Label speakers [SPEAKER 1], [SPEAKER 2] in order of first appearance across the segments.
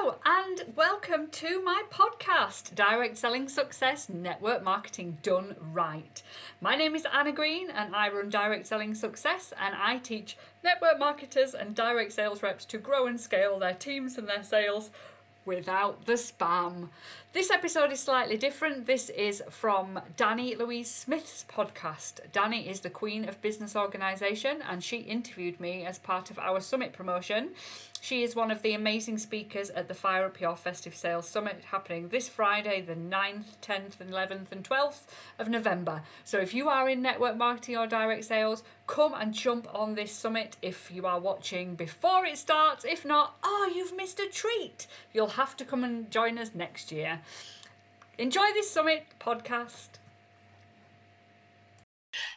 [SPEAKER 1] Hello and welcome to my podcast, Direct Selling Success, Network Marketing Done Right. My name is Anna Green and I run Direct Selling Success, and I teach network marketers and direct sales reps to grow and scale their teams and their sales without the spam. This episode is slightly different. This is from Dani Louise Smith's podcast. Dani is the queen of business organisation and she interviewed me as part of our summit promotion. She is one of the amazing speakers at the Fire Up Your Festive Sales Summit happening this Friday, the 9th, 10th and 11th and 12th of November. So if you are in network marketing or direct sales, come and jump on this summit if you are watching before it starts. If not, you've missed a treat. You'll have to come and join us next year. Enjoy this summit podcast.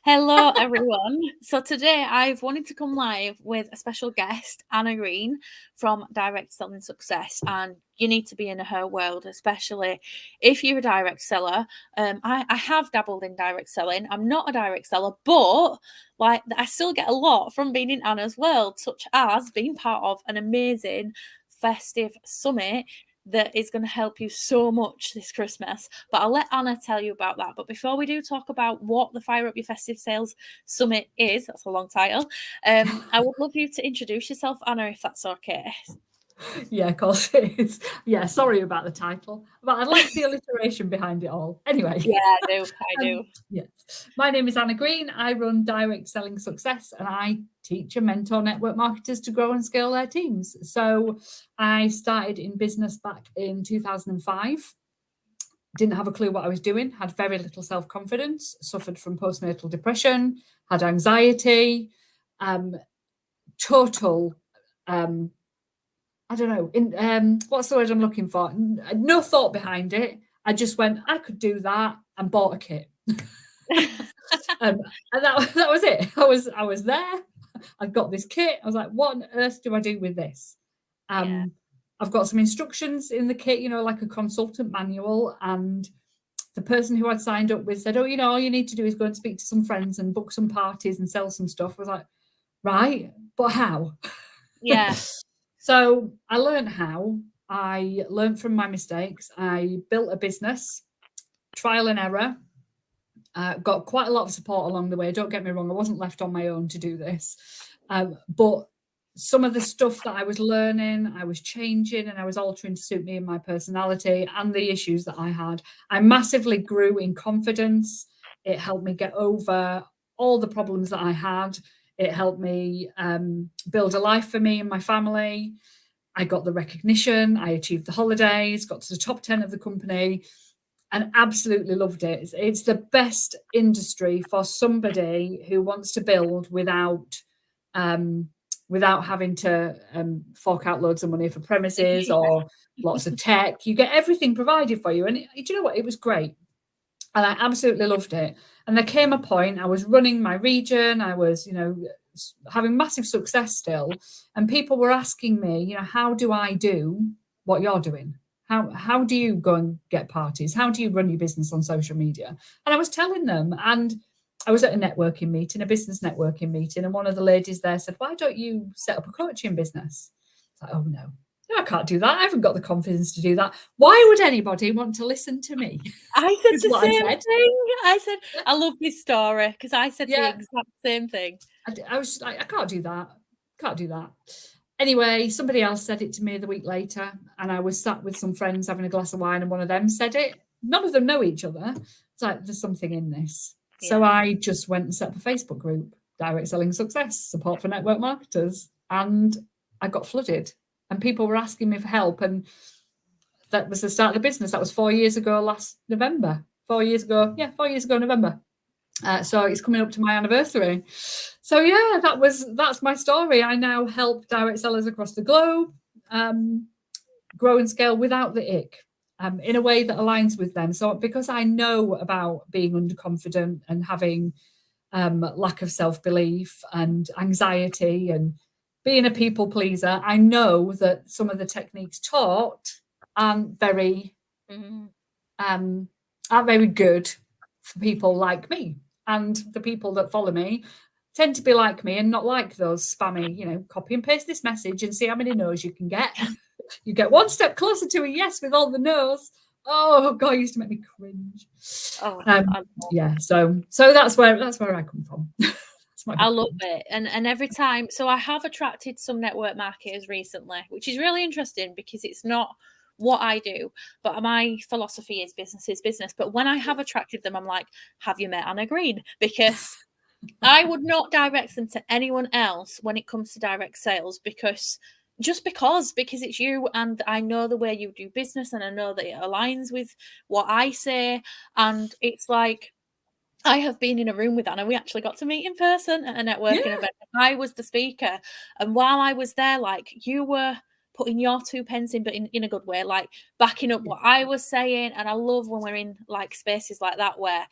[SPEAKER 2] Hello everyone. So today I've wanted to come live with a special guest, Anna Green from Direct Selling Success, and you need to be in her world, especially if you're a direct seller. I have dabbled in direct selling. I'm not a direct seller, but I still get a lot from being in Anna's world, such as being part of an amazing Festive summit that is going to help you so much this Christmas. But I'll let Anna tell you about that. But before we do talk about what the Fire Up Your Festive Sales Summit is, that's a long title, I would love you to introduce yourself, Anna, if that's okay.
[SPEAKER 1] Yeah, of course it is. Yeah, sorry about the title, but I like the alliteration behind it all. Anyway.
[SPEAKER 2] Yeah, I do.
[SPEAKER 1] Yes. My name is Anna Green. I run Direct Selling Success and I teach and mentor network marketers to grow and scale their teams. So I started in business back in 2005. Didn't have a clue what I was doing, had very little self-confidence, suffered from postnatal depression, had anxiety, total I don't know, what's the word I'm looking for? No thought behind it. I just went, I could do that, and bought a kit. And that was it. I was there. I got this kit. I was like, what on earth do I do with this? I've got some instructions in the kit, like a consultant manual. And the person who I'd signed up with said, all you need to do is go and speak to some friends and book some parties and sell some stuff. I was like, right, but how?
[SPEAKER 2] Yeah.
[SPEAKER 1] So I learned how. I learned from my mistakes. I built a business, trial and error. Got quite a lot of support along the way. Don't get me wrong, I wasn't left on my own to do this. But some of the stuff that I was learning, I was changing and I was altering to suit me and my personality and the issues that I had. I massively grew in confidence. It helped me get over all the problems that I had. It helped me build a life for me and my family. I got the recognition. I achieved the holidays, got to the top 10 of the company, and absolutely loved it. It's the best industry for somebody who wants to build without having to fork out loads of money for premises or lots of tech. You get everything provided for you. And do you know what? It was great. And I absolutely loved it. And there came a point, I was running my region, I was, having massive success still. And people were asking me, how do I do what you're doing? How do you go and get parties? How do you run your business on social media? And I was telling them, and I was at a networking meeting, a business networking meeting, and one of the ladies there said, why don't you set up a coaching business? It's like, oh no, I can't do that. I haven't got the confidence to do that. Why would anybody want to listen to me?
[SPEAKER 2] I said the same thing. I said, I love this story because I said the exact same thing.
[SPEAKER 1] I was just like, I can't do that. Can't do that. Anyway, somebody else said it to me the week later, and I was sat with some friends having a glass of wine, and one of them said it. None of them know each other. It's like, there's something in this. Yeah. So I just went and set up a Facebook group, Direct Selling Success, support for network marketers. And I got flooded. And people were asking me for help. And that was the start of the business. That was 4 years ago last November. 4 years ago. Yeah, 4 years ago, November. So it's coming up to my anniversary. So yeah, that's my story. I now help direct sellers across the globe grow and scale without the ick, in a way that aligns with them. So because I know about being underconfident and having lack of self-belief and anxiety and being a people pleaser, I know that some of the techniques taught aren't very good for people like me. And the people that follow me tend to be like me and not like those spammy, copy and paste this message and see how many no's you can get. You get one step closer to a yes with all the no's. Oh God, it used to make me cringe.
[SPEAKER 2] Oh,
[SPEAKER 1] yeah. So that's where I come from.
[SPEAKER 2] I love it. And every time, so I have attracted some network marketers recently, which is really interesting because it's not what I do, but my philosophy is business. But when I have attracted them, I'm like, have you met Anna Green? Because I would not direct them to anyone else when it comes to direct sales because it's you, and I know the way you do business, and I know that it aligns with what I say. And it's like, I have been in a room with Anna. We actually got to meet in person at a networking event. I was the speaker. And while I was there, like, you were putting your 2 pence in, but in a good way, like backing up what I was saying. And I love when we're in like spaces like that where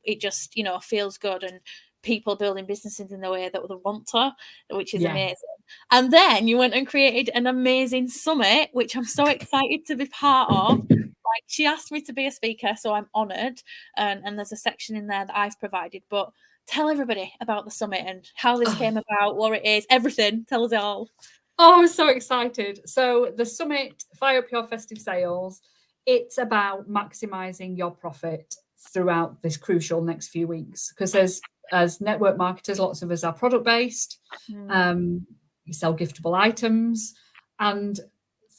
[SPEAKER 2] it just, feels good, and people building businesses in the way that they want to, which is amazing. And then you went and created an amazing summit, which I'm so excited to be part of. Like, she asked me to be a speaker, so I'm honoured. And there's a section in there that I've provided. But tell everybody about the summit and how this came about, what it is, everything. Tell us all.
[SPEAKER 1] Oh, I'm so excited. So the summit, Fire Up Your Festive Sales, it's about maximising your profit throughout this crucial next few weeks. Because as network marketers, lots of us are product-based. You sell giftable items, and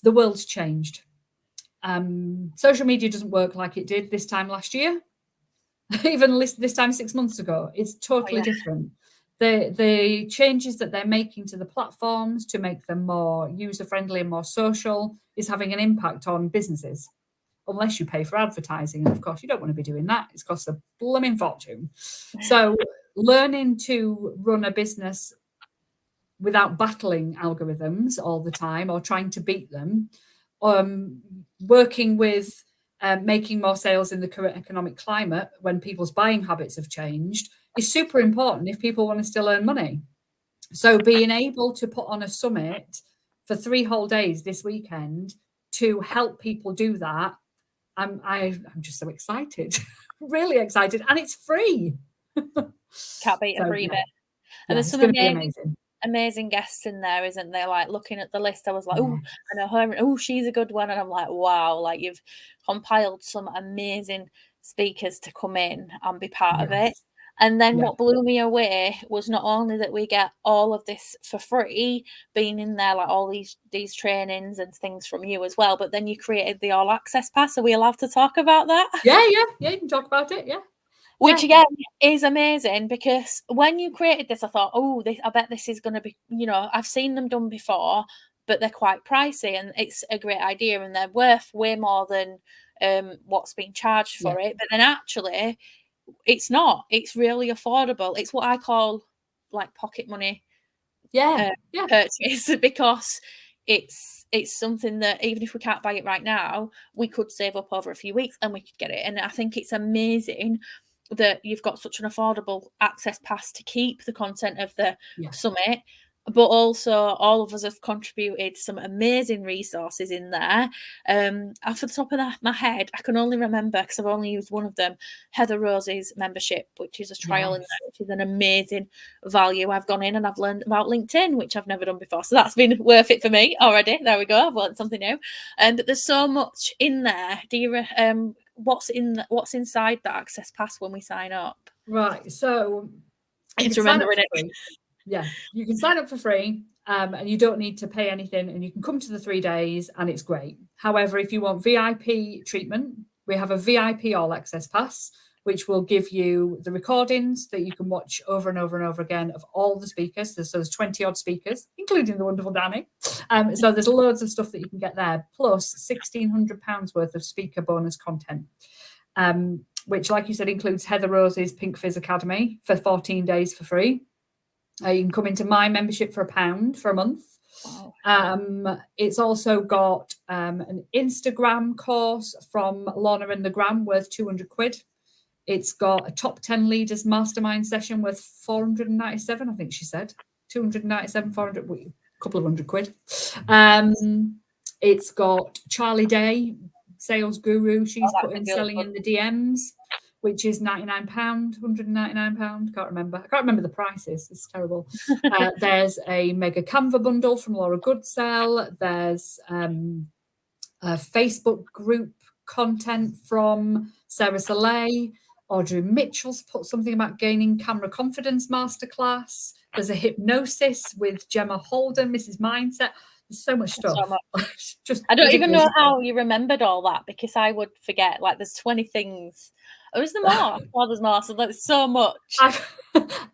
[SPEAKER 1] the world's changed. Social media doesn't work like it did this time last year, even this time 6 months ago. It's totally different. The changes that they're making to the platforms to make them more user-friendly and more social is having an impact on businesses, unless you pay for advertising. And of course, you don't want to be doing that. It's cost a blooming fortune. So learning to run a business without battling algorithms all the time or trying to beat them, working with making more sales in the current economic climate when people's buying habits have changed is super important if people want to still earn money. So being able to put on a summit for 3 whole days this weekend to help people do that, I'm just so excited, really excited, and it's free.
[SPEAKER 2] Can't beat a free bit. And there's some amazing guests in there, isn't there? Like, looking at the list, I was like, oh, I know her. Oh, she's a good one. And I'm like, wow, like, you've compiled some amazing speakers to come in and be part of it. And then what blew me away was not only that we get all of this for free, being in there, like all these trainings and things from you as well, but then you created the All Access Pass. Are we allowed to talk about that?
[SPEAKER 1] Yeah, you can talk about it,
[SPEAKER 2] Which again is amazing, because when you created this, I thought, I bet this is going to be, I've seen them done before, but they're quite pricey, and it's a great idea, and they're worth way more than what's being charged for it. But then actually, it's not. It's really affordable. It's what I call like pocket money purchase, because it's something that even if we can't buy it right now, we could save up over a few weeks and we could get it. And I think it's amazing that you've got such an affordable access pass to keep the content of the summit, but also all of us have contributed some amazing resources in there. Off the top of my head, I can only remember, because I've only used one of them, Heather Rose's membership, which is a trial in there, which is an amazing value. I've gone in and I've learned about LinkedIn, which I've never done before, so that's been worth it for me already. There we go, I've learned something new. And there's so much in there. Do you what's inside that access pass when we sign up?
[SPEAKER 1] Right, so
[SPEAKER 2] it's remembering it.
[SPEAKER 1] Yeah, you can sign up for free, and you don't need to pay anything, and you can come to the 3 days, and it's great. However, if you want VIP treatment, we have a VIP All Access Pass, which will give you the recordings that you can watch over and over and over again of all the speakers. There's 20 odd speakers, including the wonderful Dani. So there's loads of stuff that you can get there, plus £1,600 worth of speaker bonus content, which, like you said, includes Heather Rose's Pink Fizz Academy for 14 days for free. You can come into my membership for £1 for a month. Wow. It's also got an Instagram course from Lorna and the Gram worth £200. It's got a top 10 leaders mastermind session worth 497, I think she said. 297, 400, a couple of £100. It's got Charlie Day, sales guru. She's put in selling in the DMs which is £99, £199. Can't remember. I can't remember the prices. It's terrible. There's a mega Canva bundle from Laura Goodsell. There's a Facebook group content from Sarah Soleil. Audrey Mitchell's put something about gaining camera confidence masterclass. There's a hypnosis with Gemma Holden, Mrs. Mindset. There's so much stuff.
[SPEAKER 2] So much.
[SPEAKER 1] Just
[SPEAKER 2] I don't
[SPEAKER 1] ridiculous.
[SPEAKER 2] even know how you remembered all that, because I would forget. Like, there's 20 things. Oh, is there more? Oh, there's more. So there's so much.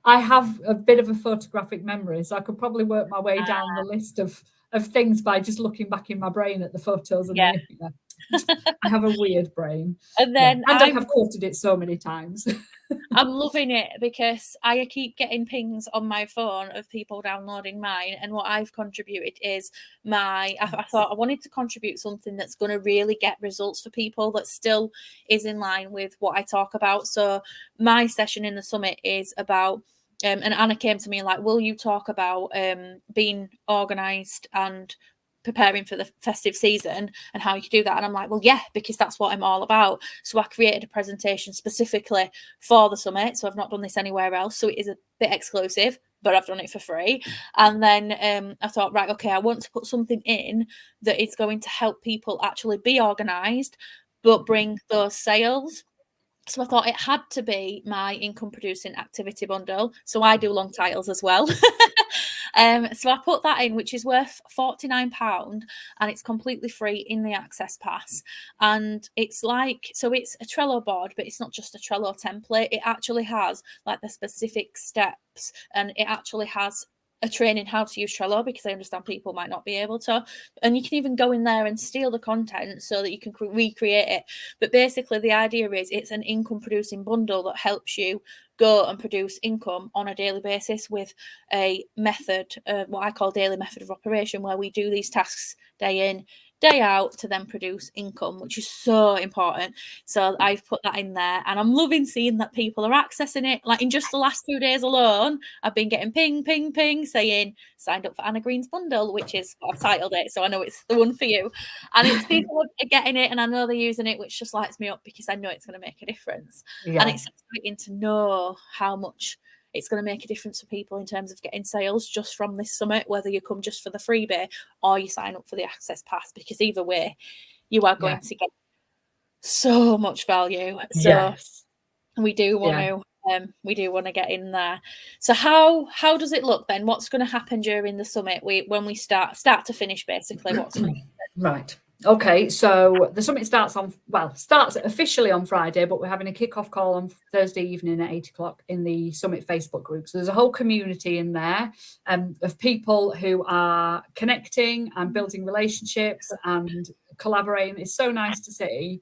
[SPEAKER 1] I have a bit of a photographic memory, so I could probably work my way down the list of things by just looking back in my brain at the photos. And I have a weird brain.
[SPEAKER 2] And then
[SPEAKER 1] I have quoted it so many times.
[SPEAKER 2] I'm loving it because I keep getting pings on my phone of people downloading mine. And what I've contributed is I thought I wanted to contribute something that's going to really get results for people, that still is in line with what I talk about. So my session in the summit is about, and Anna came to me like, will you talk about being organised and preparing for the festive season and how you can do that? And I'm like, well, yeah, because that's what I'm all about. So I created a presentation specifically for the summit. So I've not done this anywhere else. So it is a bit exclusive, but I've done it for free. And then I thought, right, okay, I want to put something in that is going to help people actually be organised, but bring those sales. So I thought it had to be my income producing activity bundle. So I do long titles as well. So I put that in, which is worth £49, and it's completely free in the Access Pass. And it's like, so it's a Trello board, but it's not just a Trello template. It actually has like the specific steps, and it actually has a training how to use Trello, because I understand people might not be able to. And you can even go in there and steal the content so that you can recreate it. But basically the idea is it's an income producing bundle that helps you go and produce income on a daily basis with a method, what I call daily method of operation, where we do these tasks day in, day out to then produce income, which is so important. So I've put that in there, and I'm loving seeing that people are accessing it. Like in just the last 2 days alone, I've been getting ping saying signed up for Anna Green's bundle, which is what I've titled it, so I know it's the one for you. And it's people are getting it, and I know they're using it, which just lights me up because I know it's going to make a difference. And it's exciting to know how much it's going to make a difference for people in terms of getting sales just from this summit, whether you come just for the freebie or you sign up for the Access Pass, because either way, you are going to get so much value. So we do want to get in there. So how does it look then? What's going to happen during the summit? When we start to finish, basically, what's going to happen?
[SPEAKER 1] Right. Okay, so the summit starts officially on Friday, but we're having a kick-off call on Thursday evening at 8 o'clock in the Summit Facebook group. So there's a whole community in there of people who are connecting and building relationships and collaborating. It's so nice to see.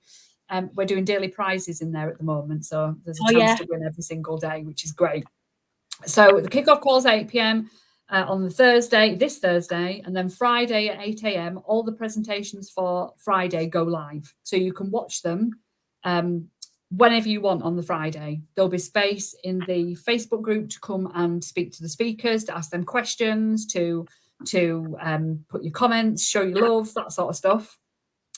[SPEAKER 1] We're doing daily prizes in there at the moment, so there's a chance to win every single day, which is great. So the kick-off call is 8 p.m. On this Thursday, and then Friday at 8 a.m. all the presentations for Friday go live, so you can watch them whenever you want on the Friday. There'll be space in the Facebook group to come and speak to the speakers, to ask them questions, to put your comments, show your love, that sort of stuff.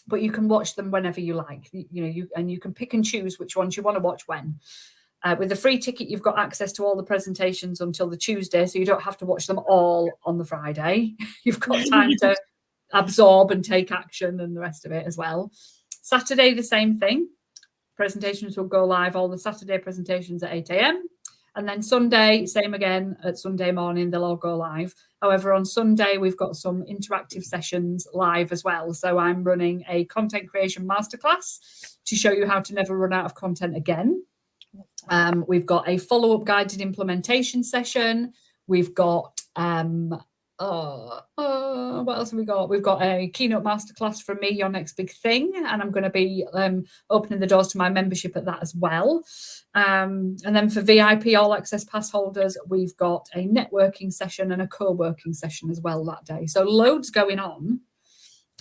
[SPEAKER 1] But you can watch them whenever you like. You can pick and choose which ones you want to watch when. With the free ticket, you've got access to all the presentations until the Tuesday, so you don't have to watch them all on the Friday. You've got time to absorb and take action and the rest of it as well. Saturday, the same thing. Presentations will go live, all the Saturday presentations at 8 a.m. And then Sunday, same again, at Sunday morning, they'll all go live. However, on Sunday, we've got some interactive sessions live as well. So I'm running a content creation masterclass to show you how to never run out of content again. We've got a follow-up guided implementation session. We've got what else have we got? We've got a keynote masterclass from me, Your Next Big Thing, and I'm going to be opening the doors to my membership at that as well. And then for VIP all access pass holders, we've got a networking session and a co-working session as well that day. So loads going on.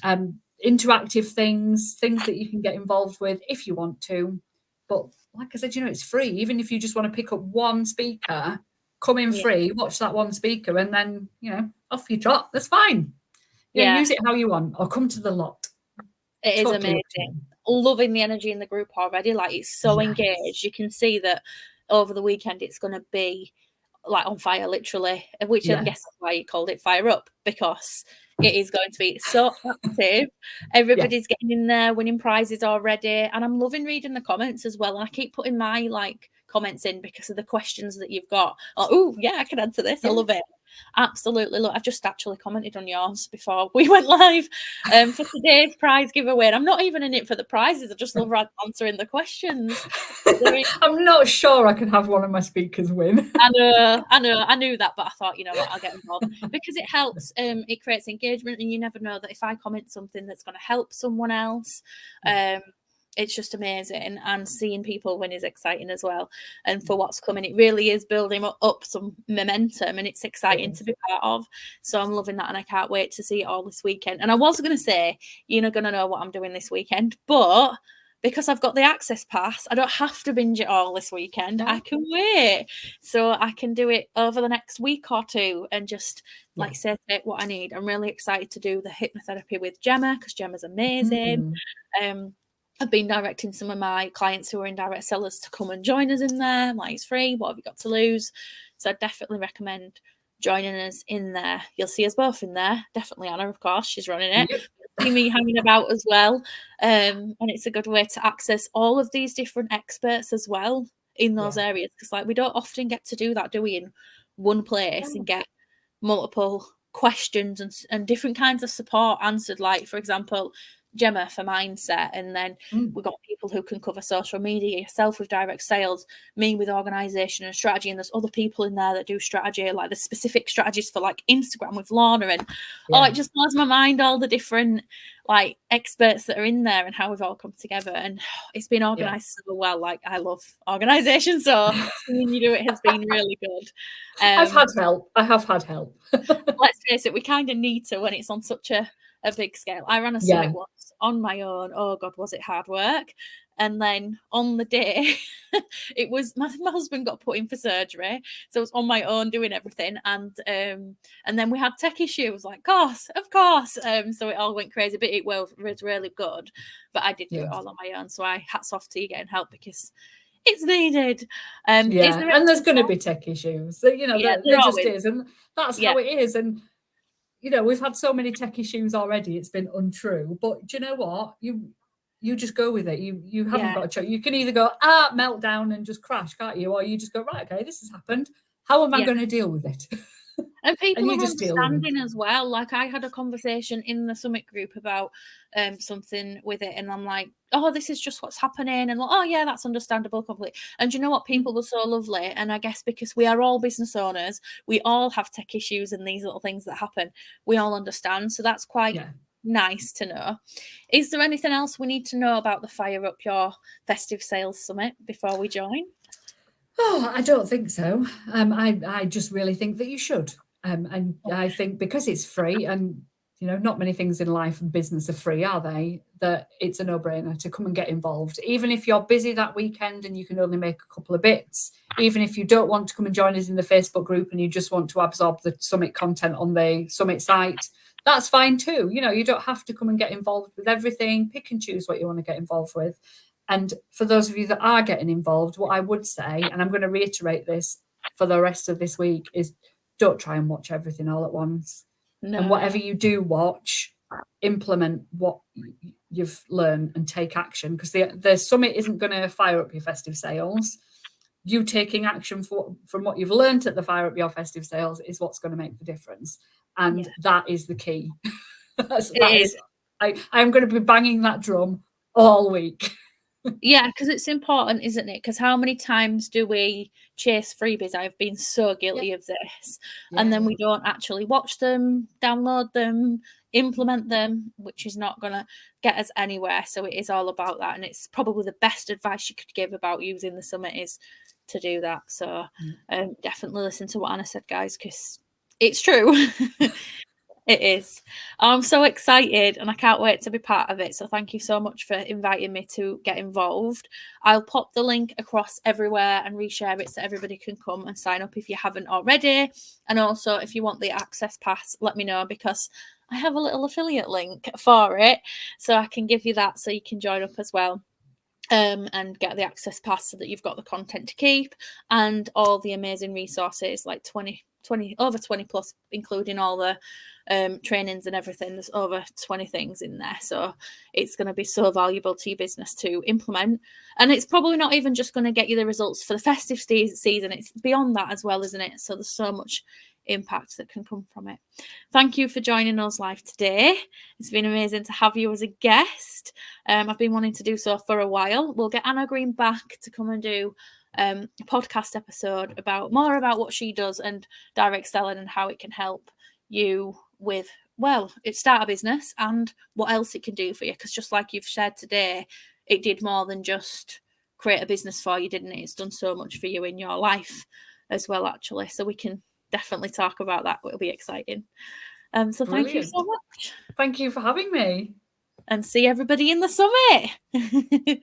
[SPEAKER 1] Interactive things that you can get involved with if you want to. But like I said, it's free. Even if you just want to pick up one speaker, come in free, watch that one speaker, and then, off you trot. That's fine. Use it how you want, or come to the lot.
[SPEAKER 2] It is amazing. loving the energy in the group already. Like, it's so engaged. You can see that over the weekend it's going to be like on fire, literally, which I guess that's why you called it Fire Up, because it is going to be so active. Everybody's getting in there, winning prizes already, and I'm loving reading the comments as well. And I keep putting my like comments in because of the questions that you've got. Oh yeah, I can answer this. I love it. Absolutely. Look, I've just actually commented on yours before we went live for today's prize giveaway. And I'm not even in it for the prizes. I just love answering the questions.
[SPEAKER 1] I'm not sure I could have one of my speakers win.
[SPEAKER 2] I knew that, but I thought, you know what, I'll get involved because it helps. It creates engagement, and you never know that if I comment something that's going to help someone else, it's just amazing. And seeing people win is exciting as well. And for what's coming, it really is building up some momentum, and it's exciting to be part of. So I'm loving that, and I can't wait to see it all this weekend. And I was going to say, you're not going to know what I'm doing this weekend, but because I've got the access pass, I don't have to binge it all this weekend. I can wait. So I can do it over the next week or two and just like say take what I need. I'm really excited to do the hypnotherapy with Gemma because Gemma's amazing. I've been directing some of my clients who are indirect sellers to come and join us in there. Like, it's free. What have you got to lose? So I definitely recommend joining us in there. You'll see us both in there. Definitely Anna, of course. She's running it. See me hanging about as well. And it's a good way to access all of these different experts as well in those areas. Because like we don't often get to do that, do we, in one place and get multiple questions and different kinds of support answered. Like, for example, Gemma for mindset, and then we've got people who can cover social media, yourself with direct sales, me with organization and strategy, and there's other people in there that do strategy, like the specific strategies for like Instagram with Lorna, and it just blows my mind all the different like experts that are in there and how we've all come together, and it's been organized so well. Like, I love organization, so seeing you do it has been really good.
[SPEAKER 1] I have had help.
[SPEAKER 2] Let's face it, we kind of need to when it's on such a big scale. I ran a summit once on my own. Oh God, was it hard work? And then on the day, it was my husband got put in for surgery, so I was on my own doing everything. And then we had tech issues. Like, of course. So it all went crazy, but it was really good. But I did do it all on my own. So hats off to you getting help because it's needed.
[SPEAKER 1] And there's going to be tech issues. So, you know, there just is, and that's how it is. And you know, we've had so many tech issues already. It's been untrue. But do you know what? You just go with it. You haven't got a choice. You can either go meltdown and just crash, can't you? Or you just go, right, okay, this has happened. How am I going to deal with it?
[SPEAKER 2] And people are understanding as well. Like, I had a conversation in the summit group about something with it, and I'm like, oh, this is just what's happening, and like, oh yeah, that's understandable completely. And you know what, people were so lovely, and I guess because we are all business owners, we all have tech issues and these little things that happen, we all understand. So that's quite nice to know. Is there anything else we need to know about the Fire Up Your Festive Sales Summit before we join?
[SPEAKER 1] Oh, I don't think so. I just really think that you should. And I think because it's free, and you know, not many things in life and business are free, are they? That it's a no-brainer to come and get involved. Even if you're busy that weekend and you can only make a couple of bits, even if you don't want to come and join us in the Facebook group and you just want to absorb the summit content on the summit site, that's fine too. You know, you don't have to come and get involved with everything. Pick and choose what you want to get involved with. And for those of you that are getting involved, what I would say, and I'm going to reiterate this for the rest of this week, is don't try and watch everything all at once. No. And whatever you do watch, implement what you've learned and take action, because the summit isn't going to fire up your festive sales. You taking action from what you've learned at the Fire Up Your Festive Sales is what's going to make the difference. And that is the key. I'm going to be banging that drum all week.
[SPEAKER 2] Yeah, because it's important, isn't it? Because how many times do we chase freebies? I've been so guilty of this. And then we don't actually watch them, download them, implement them, which is not going to get us anywhere. So it is all about that. And it's probably the best advice you could give about using the summit is to do that. So definitely listen to what Anna said, guys, because it's true. It is. I'm so excited and I can't wait to be part of it. So thank you so much for inviting me to get involved. I'll pop the link across everywhere and reshare it so everybody can come and sign up if you haven't already. And also, if you want the access pass, let me know, because I have a little affiliate link for it, so I can give you that so you can join up as well. And get the access pass so that you've got the content to keep and all the amazing resources, like 20 over 20 plus, including all the trainings and everything. There's over 20 things in there, so it's going to be so valuable to your business to implement. And it's probably not even just going to get you the results for the festive season, it's beyond that as well, isn't it? So there's so much impact that can come from it. Thank you for joining us live today. It's been amazing to have you as a guest. I've been wanting to do so for a while. We'll get Anna Green back to come and do a podcast episode more about what she does and direct selling and how it can help you with, start a business and what else it can do for you. Because just like you've shared today, it did more than just create a business for you, didn't it? It's done so much for you in your life as well, actually. So we can definitely talk about that. It'll be exciting. So thank you so much.
[SPEAKER 1] Thank you for having me.
[SPEAKER 2] And see everybody in the summit.